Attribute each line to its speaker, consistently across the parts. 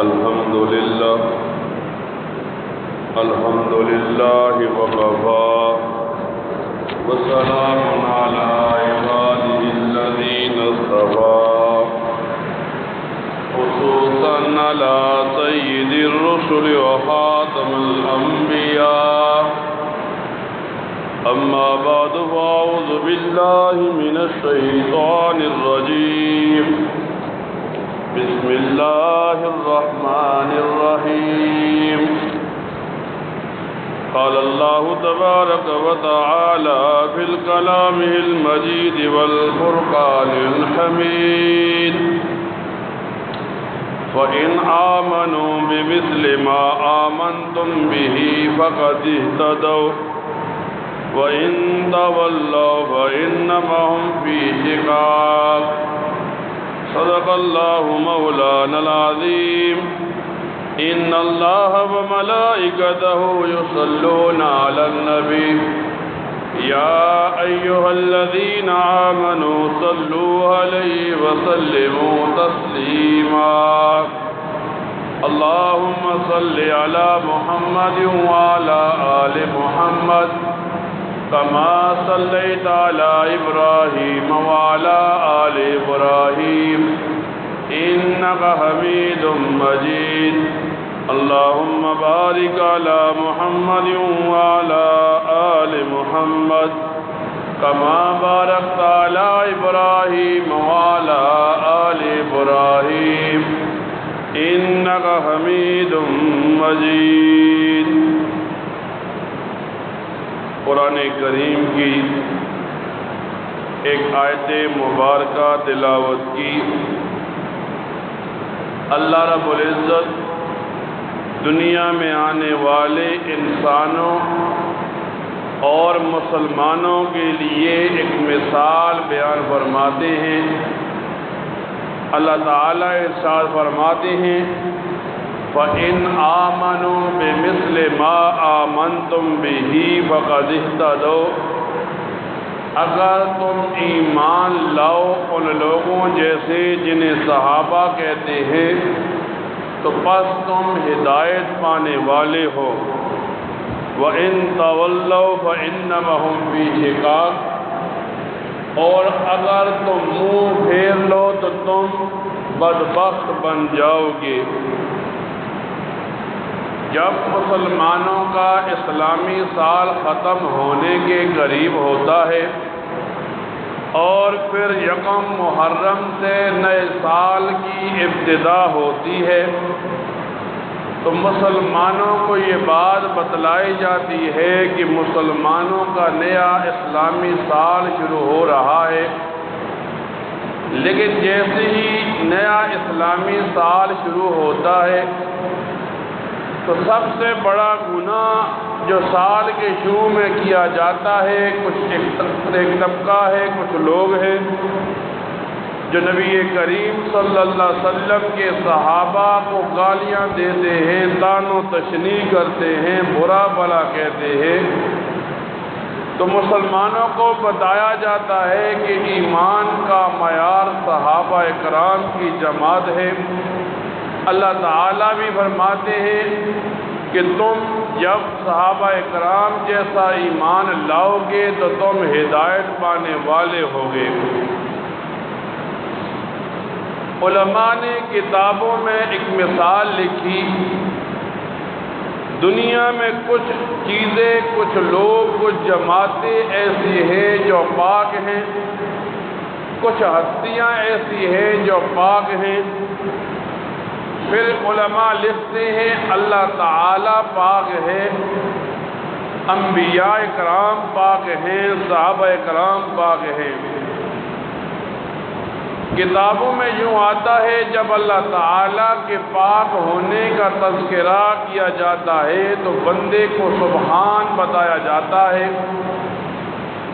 Speaker 1: الحمد لله وكفى وسلام على عباده الذين اصطفى خصوصا على سيد الرسل وخاتم الأنبياء أما بعد فأعوذ بالله من الشيطان الرجيم بسم الله الرحمن الرحيم قال الله تبارك وتعالى في الكلام المجيد والفرقان الحميد فإن آمنوا بمثل ما آمنتم به فقد اهتدوا وإن تولوا فإنما هم في شقاق صدق الله مولانا العظيم إن الله وملائكته يصلون على النبي يا أيها الذين آمنوا صلوا عليه وسلموا تسليما اللهم صل على محمد وعلى آل محمد كما صليت على إبراهيم وعلى آل إبراهيم إنك حميد مجيد اللهم بارك على محمد وعلى آل محمد كما باركت على إبراهيم وعلى آل إبراهيم إنك حميد مجيد قرآن کریم کی ایک آیت مبارکہ تلاوت کی۔ اللہ رب العزت دنیا میں آنے والے انسانوں اور مسلمانوں کے لیے ایک مثال بیان فرماتے ہیں۔ اللہ تعالیٰ ارشاد فرماتے ہیں فَإِنْ آمَنُوا بِمِثْلِ مَا آمَنْتُمْ بِهِ فَقَدِ اهْتَدَوْا، اگر تم ایمان لاؤ ان لوگوں جیسے جنہیں صحابہ کہتے ہیں تو پس تم ہدایت پانے والے ہو۔ وَإِن تَوَلَّوْا فَإِنَّمَا هُمْ فِي شِقَاقٍ، اور اگر تم منہ پھیر لو تو تم بدبخت بن جاؤ گے۔ جب مسلمانوں کا اسلامی سال ختم ہونے کے قریب ہوتا ہے اور پھر یکم محرم سے نئے سال کی ابتدا ہوتی ہے تو مسلمانوں کو یہ بات بتلائی جاتی ہے کہ مسلمانوں کا نیا اسلامی سال شروع ہو رہا ہے۔ لیکن جیسے ہی نیا اسلامی سال شروع ہوتا ہے تو سب سے بڑا گناہ جو سال کے شروع میں کیا جاتا ہے، کچھ ایک طبقہ ہے، کچھ لوگ ہیں جو نبی کریم صلی اللہ علیہ وسلم کے صحابہ کو گالیاں دیتے ہیں، طعن و تشنیع کرتے ہیں، برا بھلا کہتے ہیں۔ تو مسلمانوں کو بتایا جاتا ہے کہ ایمان کا معیار صحابہ کرام کی جماعت ہے۔ اللہ تعالیٰ بھی فرماتے ہیں کہ تم جب صحابہ کرام جیسا ایمان لاؤ گے تو تم ہدایت پانے والے ہوگے۔ علماء نے کتابوں میں ایک مثال لکھی، دنیا میں کچھ چیزیں، کچھ لوگ، کچھ جماعتیں ایسی ہیں جو پاک ہیں، کچھ ہستیاں ایسی ہیں جو پاک ہیں۔ پھر علماء لکھتے ہیں اللہ تعالیٰ پاک ہے، انبیاء کرام پاک ہیں، صحابہ کرام پاک ہیں۔ کتابوں میں یوں آتا ہے جب اللہ تعالیٰ کے پاک ہونے کا تذکرہ کیا جاتا ہے تو بندے کو سبحان بتایا جاتا ہے۔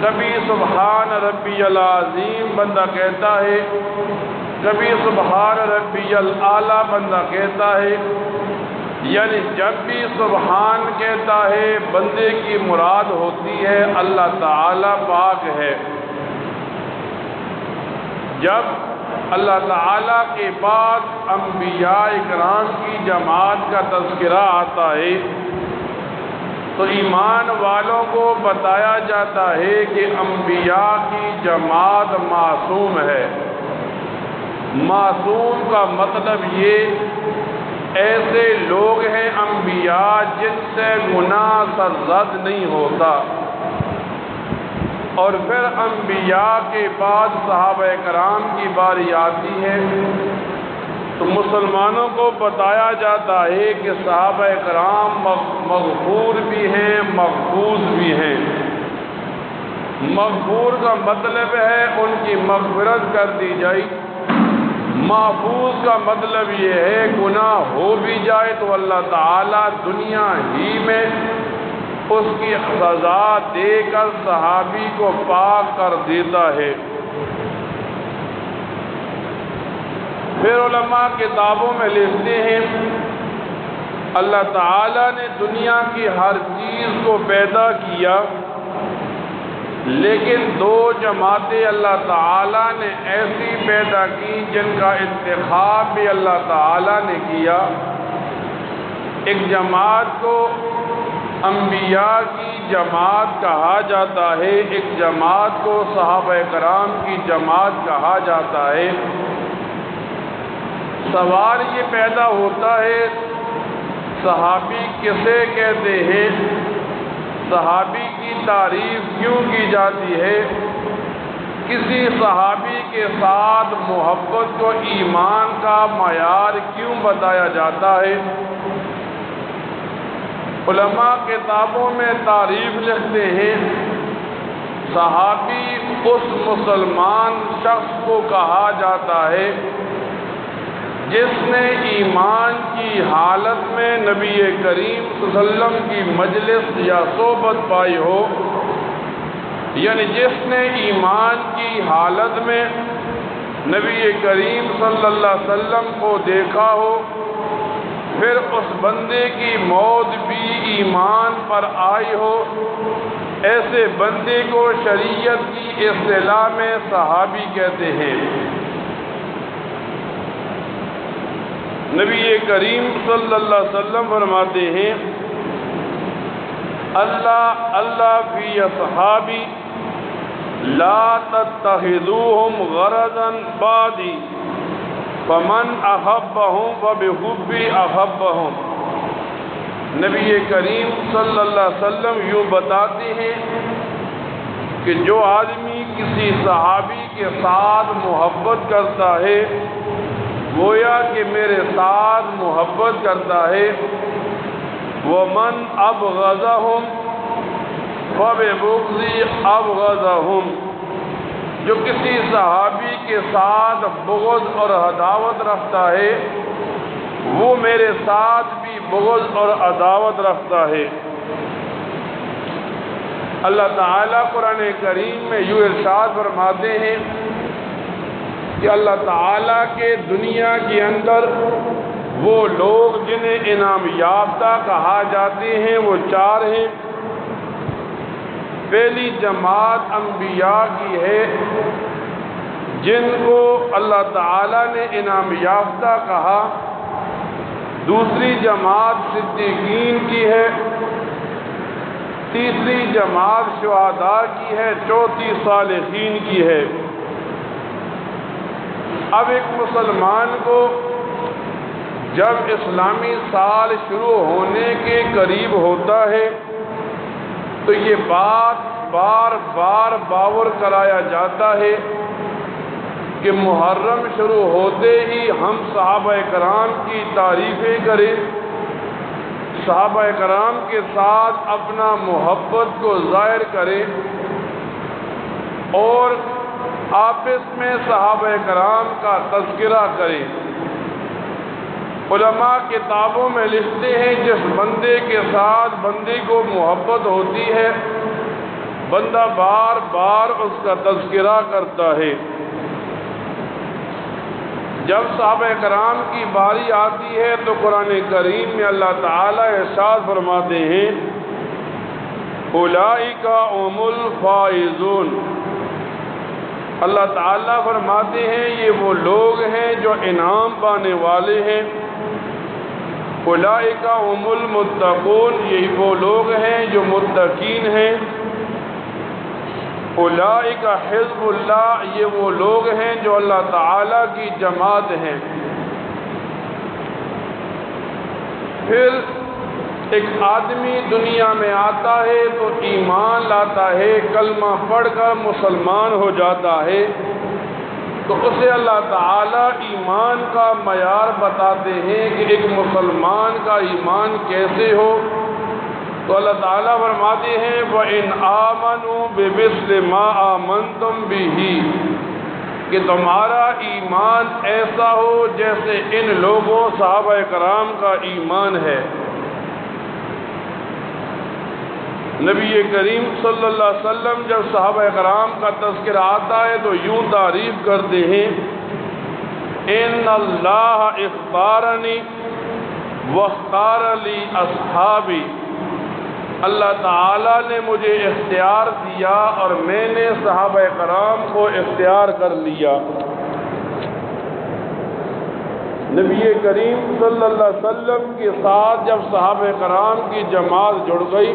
Speaker 1: کبھی سبحان ربی العظیم بندہ کہتا ہے، کبھی سبحان ربی الاعلیٰ بندہ کہتا ہے۔ یعنی جب بھی سبحان کہتا ہے بندے کی مراد ہوتی ہے اللہ تعالیٰ پاک ہے۔ جب اللہ تعالیٰ کے بعد انبیاء کرام کی جماعت کا تذکرہ آتا ہے تو ایمان والوں کو بتایا جاتا ہے کہ انبیاء کی جماعت معصوم ہے۔ معصوم کا مطلب یہ ایسے لوگ ہیں انبیاء جن سے گناہ سرزد نہیں ہوتا۔ اور پھر انبیاء کے بعد صحابہ کرام کی باری آتی ہے تو مسلمانوں کو بتایا جاتا ہے کہ صحابہ کرام مغفور بھی ہیں، مغفوظ بھی ہیں۔ مغفور کا مطلب ہے ان کی مغفرت کر دی جائے، محفوظ کا مطلب یہ ہے گناہ ہو بھی جائے تو اللہ تعالیٰ دنیا ہی میں اس کی سزا دے کر صحابی کو پاک کر دیتا ہے۔ پھر علماء کتابوں میں لکھتے ہیں اللہ تعالیٰ نے دنیا کی ہر چیز کو پیدا کیا، لیکن دو جماعتیں اللہ تعالیٰ نے ایسی پیدا کی جن کا انتخاب بھی اللہ تعالیٰ نے کیا۔ ایک جماعت کو انبیاء کی جماعت کہا جاتا ہے، ایک جماعت کو صحابہ کرام کی جماعت کہا جاتا ہے۔ سوال یہ پیدا ہوتا ہے صحابی کسے کہتے ہیں، صحابی کی تعریف کیوں کی جاتی ہے، کسی صحابی کے ساتھ محبت کو ایمان کا معیار کیوں بتایا جاتا ہے۔ علماء کتابوں میں تعریف لکھتے ہیں صحابی اس مسلمان شخص کو کہا جاتا ہے جس نے ایمان کی حالت میں نبی کریم صلی اللہ علیہ وسلم کی مجلس یا صحبت پائی ہو، یعنی جس نے ایمان کی حالت میں نبی کریم صلی اللہ علیہ وسلم کو دیکھا ہو، پھر اس بندے کی موت بھی ایمان پر آئی ہو، ایسے بندے کو شریعت کی اصطلاح میں صحابی کہتے ہیں۔ نبی کریم صلی اللہ علیہ وسلم فرماتے ہیں اللہ فی اصحابی لا تتخذوهم غرضا بعدی فمن احبهم فبحبی احبهم۔ نبی کریم صلی اللہ علیہ وسلم یوں بتاتے ہیں کہ جو آدمی کسی صحابی کے ساتھ محبت کرتا ہے گویا کہ میرے ساتھ محبت کرتا ہے، وَمَنْ أَبْغَضَهُمْ فَبِبُغْضِي أَبْغَضَهُمْ۔ جو کسی صحابی کے ساتھ بغض اور عداوت رکھتا ہے وہ میرے ساتھ بھی بغض اور عداوت رکھتا ہے۔ اللہ تعالیٰ قرآن کریم میں یوں ارشاد فرماتے ہیں کہ اللہ تعالیٰ کے دنیا کے اندر وہ لوگ جنہیں انعام یافتہ کہا جاتے ہیں وہ چار ہیں۔ پہلی جماعت انبیاء کی ہے جن کو اللہ تعالیٰ نے انعام یافتہ کہا، دوسری جماعت صدیقین کی ہے، تیسری جماعت شہداء کی ہے، چوتھی صالحین کی ہے۔ اب ایک مسلمان کو جب اسلامی سال شروع ہونے کے قریب ہوتا ہے تو یہ بات بار بار باور کرایا جاتا ہے کہ محرم شروع ہوتے ہی ہم صحابہ کرام کی تعریفیں کریں، صحابہ کرام کے ساتھ اپنا محبت کو ظاہر کریں اور آپس میں صحابہ کرام کا تذکرہ کریں۔ علماء کتابوں میں لکھتے ہیں جس بندے کے ساتھ بندے کو محبت ہوتی ہے بندہ بار بار اس کا تذکرہ کرتا ہے۔ جب صحابہ کرام کی باری آتی ہے تو قرآن کریم میں اللہ تعالیٰ ارشاد فرماتے ہیں اولئک هم الفائزون، اللہ تعالیٰ فرماتے ہیں یہ وہ لوگ ہیں جو انعام پانے والے ہیں، اولئک هم المتقون، یہی وہ لوگ ہیں جو متقین ہیں، اولئک حزب اللہ، یہ وہ لوگ ہیں جو اللہ تعالیٰ کی جماعت ہیں۔ پھر ایک آدمی دنیا میں آتا ہے تو ایمان لاتا ہے، کلمہ پڑھ کر مسلمان ہو جاتا ہے، تو اسے اللہ تعالیٰ ایمان کا معیار بتاتے ہیں کہ ایک مسلمان کا ایمان کیسے ہو، تو اللہ تعالیٰ فرماتے ہیں وَإِنْ آمَنُوا بِمِثْلِ مَا آمَنْتُمْ بِهِ، کہ تمہارا ایمان ایسا ہو جیسے ان لوگوں صحابہ کرام کا ایمان ہے۔ نبی کریم صلی اللہ علیہ وسلم جب صحابہ کرام کا تذکرہ آتا ہے تو یوں تعریف کرتے ہیں ان اللہ اختارنی واختار لی اصحابی، اللہ تعالیٰ نے مجھے اختیار دیا اور میں نے صحابہ کرام کو اختیار کر لیا۔ نبی کریم صلی اللہ علیہ وسلم کے ساتھ جب صحابہ کرام کی جماعت جڑ گئی،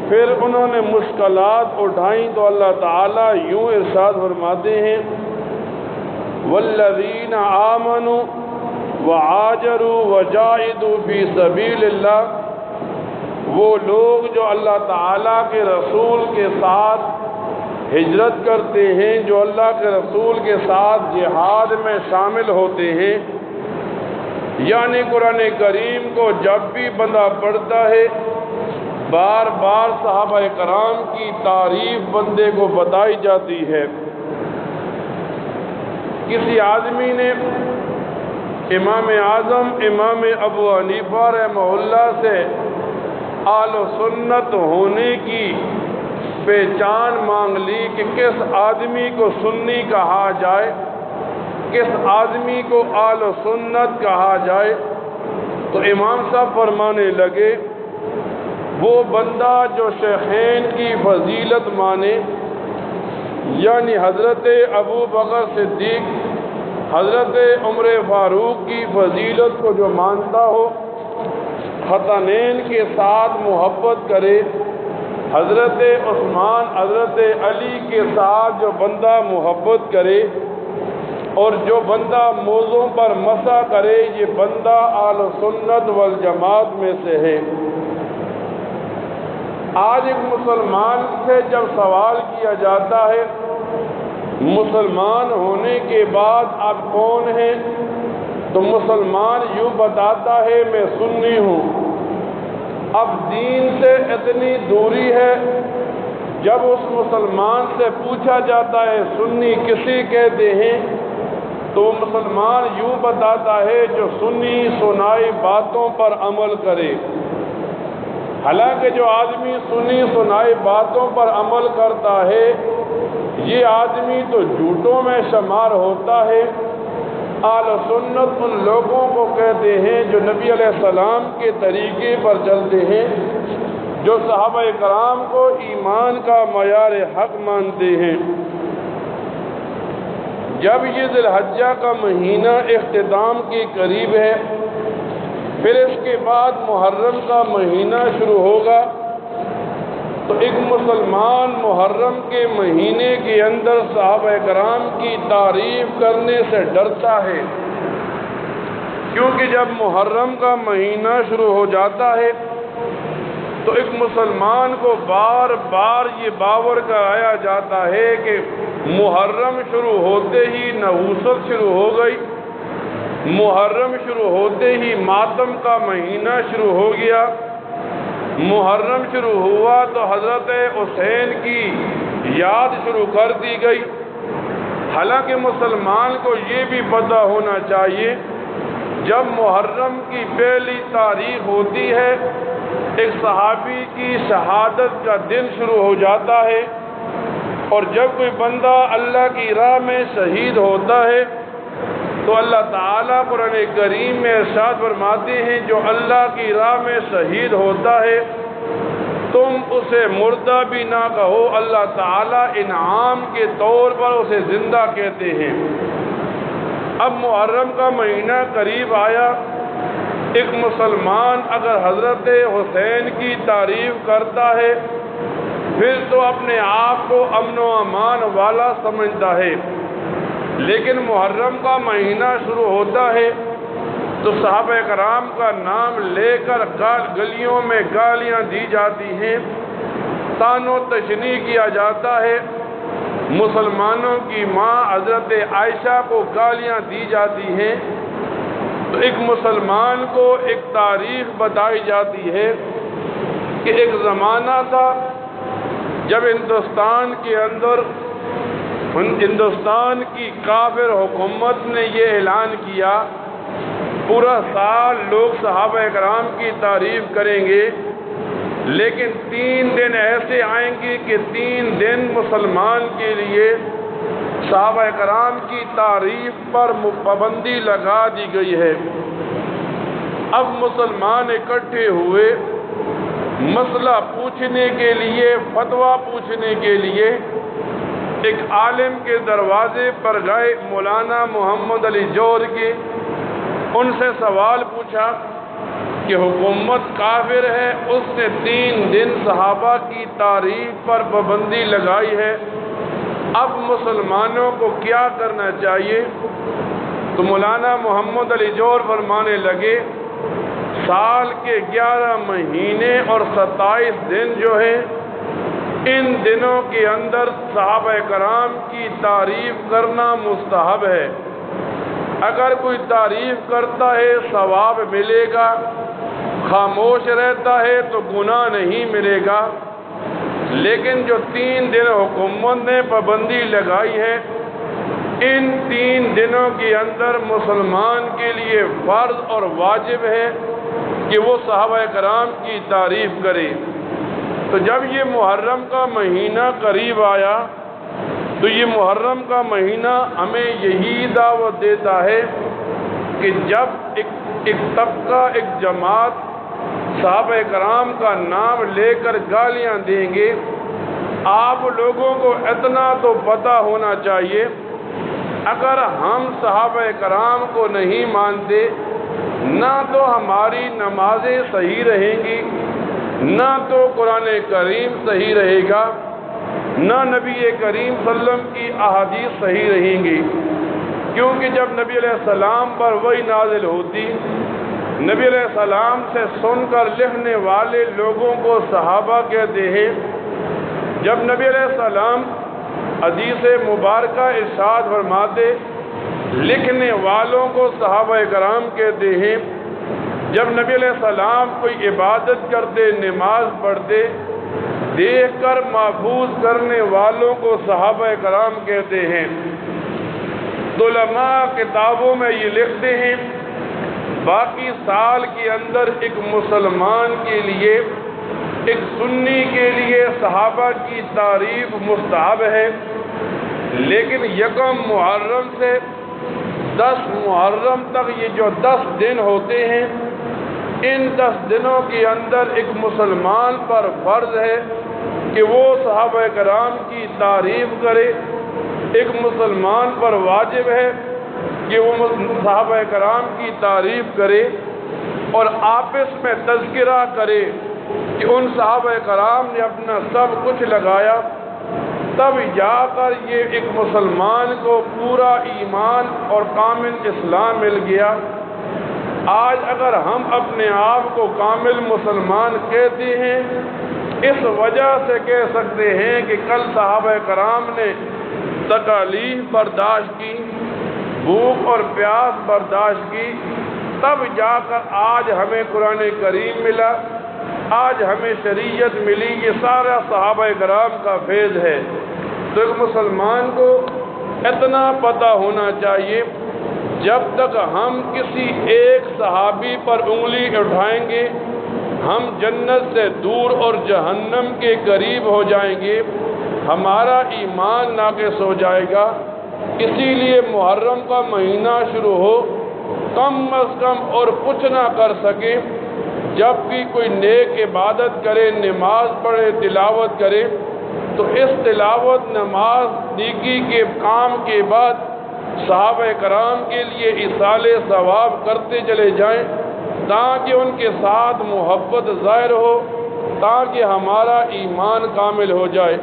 Speaker 1: پھر انہوں نے مشکلات اٹھائیں تو اللہ تعالیٰ یوں ارشاد فرماتے ہیں والذین آمنوا وعاجروا وجاہدوا فی سبیل اللہ، وہ لوگ جو اللہ تعالیٰ کے رسول کے ساتھ ہجرت کرتے ہیں، جو اللہ کے رسول کے ساتھ جہاد میں شامل ہوتے ہیں، یعنی قرآن کریم کو جب بھی بندہ پڑھتا ہے بار بار صحابہ کرام کی تعریف بندے کو بتائی جاتی ہے۔ کسی آدمی نے امام اعظم امام ابو حنیفہ رحمہ اللہ سے اہل سنت ہونے کی پہچان مانگ لی کہ کس آدمی کو سنی کہا جائے، کس آدمی کو اہل سنت کہا جائے، تو امام صاحب فرمانے لگے وہ بندہ جو شیخین کی فضیلت مانے، یعنی حضرت ابو بکر صدیق، حضرت عمر فاروق کی فضیلت کو جو مانتا ہو، خطنین کے ساتھ محبت کرے، حضرت عثمان حضرت علی کے ساتھ جو بندہ محبت کرے، اور جو بندہ موضوع پر مسح کرے، یہ بندہ اہل سنت والجماعت میں سے ہے۔ آج ایک مسلمان سے جب سوال کیا جاتا ہے مسلمان ہونے کے بعد آپ کون ہیں، تو مسلمان یوں بتاتا ہے میں سنی ہوں۔ اب دین سے اتنی دوری ہے، جب اس مسلمان سے پوچھا جاتا ہے سنی کسی کہتے ہیں، تو وہ مسلمان یوں بتاتا ہے جو سنی سنائی باتوں پر عمل کرے۔ حالانکہ جو آدمی سنی سنائی باتوں پر عمل کرتا ہے یہ آدمی تو جھوٹوں میں شمار ہوتا ہے۔ اہل سنت ان لوگوں کو کہتے ہیں جو نبی علیہ السلام کے طریقے پر چلتے ہیں، جو صحابہ کرام کو ایمان کا معیار حق مانتے ہیں۔ جب یہ ذی الحجہ کا مہینہ اختتام کے قریب ہے، پھر اس کے بعد محرم کا مہینہ شروع ہوگا، تو ایک مسلمان محرم کے مہینے کے اندر صحابہ کرام کی تعریف کرنے سے ڈرتا ہے، کیونکہ جب محرم کا مہینہ شروع ہو جاتا ہے تو ایک مسلمان کو بار بار یہ باور کرایا جاتا ہے کہ محرم شروع ہوتے ہی نحوست شروع ہو گئی، محرم شروع ہوتے ہی ماتم کا مہینہ شروع ہو گیا، محرم شروع ہوا تو حضرت حسین کی یاد شروع کر دی گئی۔ حالانکہ مسلمان کو یہ بھی پتہ ہونا چاہیے جب محرم کی پہلی تاریخ ہوتی ہے ایک صحابی کی شہادت کا دن شروع ہو جاتا ہے، اور جب کوئی بندہ اللہ کی راہ میں شہید ہوتا ہے تو اللہ تعالیٰ قرآن کریم میں ارشاد فرماتے ہیں جو اللہ کی راہ میں شہید ہوتا ہے تم اسے مردہ بھی نہ کہو، اللہ تعالیٰ انعام کے طور پر اسے زندہ کہتے ہیں۔ اب محرم کا مہینہ قریب آیا، ایک مسلمان اگر حضرت حسین کی تعریف کرتا ہے پھر تو اپنے آپ کو امن و امان والا سمجھتا ہے، لیکن محرم کا مہینہ شروع ہوتا ہے تو صحابہ کرام کا نام لے کر گلیوں میں گالیاں دی جاتی ہیں، طعن و تشنیع کیا جاتا ہے، مسلمانوں کی ماں حضرت عائشہ کو گالیاں دی جاتی ہیں۔ تو ایک مسلمان کو ایک تاریخ بتائی جاتی ہے کہ ایک زمانہ تھا جب ہندوستان کے اندر ہندوستان کی کافر حکومت نے یہ اعلان کیا پورا سال لوگ صحابہ کرام کی تعریف کریں گے، لیکن 3 دن ایسے آئیں گے کہ 3 دن مسلمان کے لیے صحابہ کرام کی تعریف پر پابندی لگا دی گئی ہے۔ اب مسلمان اکٹھے ہوئے مسئلہ پوچھنے کے لیے، فتویٰ پوچھنے کے لیے ایک عالم کے دروازے پر گئے، مولانا محمد علی جوہر کے، ان سے سوال پوچھا کہ حکومت کافر ہے، اس نے 3 دن صحابہ کی تعریف پر پابندی لگائی ہے، اب مسلمانوں کو کیا کرنا چاہیے؟ تو مولانا محمد علی جوہر فرمانے لگے سال کے 11 مہینے اور 27 دن جو ہیں ان دنوں کے اندر صحابہ کرام کی تعریف کرنا مستحب ہے، اگر کوئی تعریف کرتا ہے ثواب ملے گا، خاموش رہتا ہے تو گناہ نہیں ملے گا، لیکن جو 3 دن حکومت نے پابندی لگائی ہے ان 3 دنوں کے اندر مسلمان کے لیے فرض اور واجب ہے کہ وہ صحابہ کرام کی تعریف کرے۔ تو جب یہ محرم کا مہینہ قریب آیا تو یہ محرم کا مہینہ ہمیں یہی دعوت دیتا ہے کہ جب ایک طبقہ، ایک جماعت صحابہ کرام کا نام لے کر گالیاں دیں گے، آپ لوگوں کو اتنا تو پتہ ہونا چاہیے اگر ہم صحابہ کرام کو نہیں مانتے نہ تو ہماری نمازیں صحیح رہیں گی، نہ تو قرآن کریم صحیح رہے گا، نہ نبی کریم صلی اللہ علیہ وسلم کی احادیث صحیح رہیں گی، کیونکہ جب نبی علیہ السلام پر وحی نازل ہوتی، نبی علیہ السلام سے سن کر لکھنے والے لوگوں کو صحابہ کہتے ہیں، جب نبی علیہ السلام حدیث مبارکہ ارشاد فرماتے لکھنے والوں کو صحابہ کرام کہتے ہیں، جب نبی علیہ السلام کوئی عبادت کرتے، نماز پڑھتے، دیکھ کر محفوظ کرنے والوں کو صحابہ کرام کہتے ہیں۔ تو علماء کتابوں میں یہ لکھتے ہیں باقی سال کے اندر ایک مسلمان کے لیے، ایک سنی کے لیے صحابہ کی تعریف مستحب ہے، لیکن 1 محرم سے 10 محرم تک یہ جو 10 دن ہوتے ہیں ان 10 دنوں کے اندر ایک مسلمان پر فرض ہے کہ وہ صحابہ کرام کی تعریف کرے، ایک مسلمان پر واجب ہے کہ وہ صحابہ کرام کی تعریف کرے اور آپس میں تذکرہ کرے کہ ان صحابہ کرام نے اپنا سب کچھ لگایا، تب جا کر یہ ایک مسلمان کو پورا ایمان اور کامل اسلام مل گیا۔ آج اگر ہم اپنے آپ کو کامل مسلمان کہتے ہیں، اس وجہ سے کہہ سکتے ہیں کہ کل صحابہ کرام نے تکالیف برداشت کی، بھوک اور پیاس برداشت کی، تب جا کر آج ہمیں قرآن کریم ملا، آج ہمیں شریعت ملی، یہ سارا صحابہ کرام کا فیض ہے۔ تو ایک مسلمان کو اتنا پتہ ہونا چاہیے جب تک ہم کسی ایک صحابی پر انگلی اٹھائیں گے ہم جنت سے دور اور جہنم کے قریب ہو جائیں گے، ہمارا ایمان ناقص ہو جائے گا۔ اسی لیے محرم کا مہینہ شروع ہو، کم از کم اور کچھ نہ کر سکے جب بھی کوئی نیک عبادت کرے، نماز پڑھے، تلاوت کرے، تو اس تلاوت، نماز، نیکی کے کام کے بعد صحابہ کرام کے لیے ایصال ثواب کرتے چلے جائیں، تاکہ ان کے ساتھ محبت ظاہر ہو، تاکہ ہمارا ایمان کامل ہو جائے۔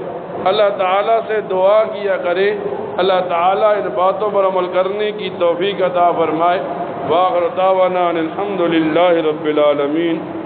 Speaker 1: اللہ تعالیٰ سے دعا کیا کریں، اللہ تعالیٰ ان باتوں پر عمل کرنے کی توفیق عطا فرمائے۔ وآخر دعوانا ان الحمد للہ رب العالمین۔